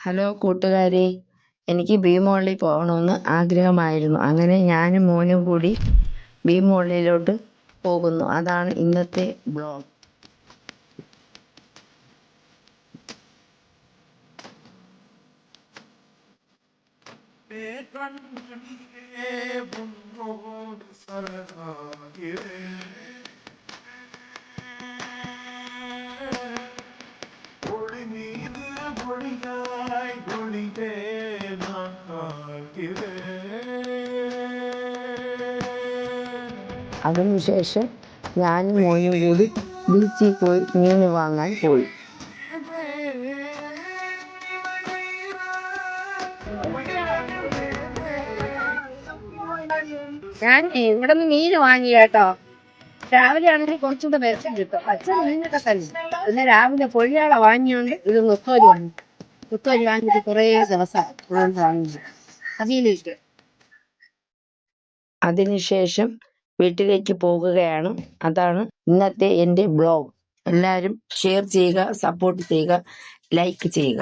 Hello കൂട്ടുകാരെ, എനിക്ക് ഭീമോളിൽ പോകണമെന്ന് ആഗ്രഹമായിരുന്നു. അങ്ങനെ ഞാനും മോനും കൂടി ഭീമോളിലോട്ട് പോകുന്നു. അതാണ് ഇന്നത്തെ ബ്ലോഗ്. അതിനുശേഷം ഞാനും മോനും കൂടി ബീച്ചിൽ പോയി മീൻ വാങ്ങാൻ പോയി. ഞാൻ ഇവിടെ നിന്ന് മീൻ വാങ്ങി കേട്ടോ. രാവിലെ ആണെങ്കിൽ കുറച്ചുകൂടെ വിഷം കിട്ടും. അച്ഛൻ മീനൊക്കെ തന്നെ. പിന്നെ രാവിലെ പൊഴിയാളെ വാങ്ങിയോണ്ട് ഇത് മുത്തോരി വാങ്ങി. മുത്തോരി വാങ്ങിയിട്ട് കുറേ ദിവസം വാങ്ങി അതിലിട്ട്. അതിനുശേഷം വീട്ടിലേക്ക് പോകുകയാണ്. അതാണ് ഇന്നത്തെ എൻ്റെ ബ്ലോഗ്. എല്ലാവരും ഷെയർ ചെയ്യുക, സപ്പോർട്ട് ചെയ്യുക, ലൈക്ക് ചെയ്യുക.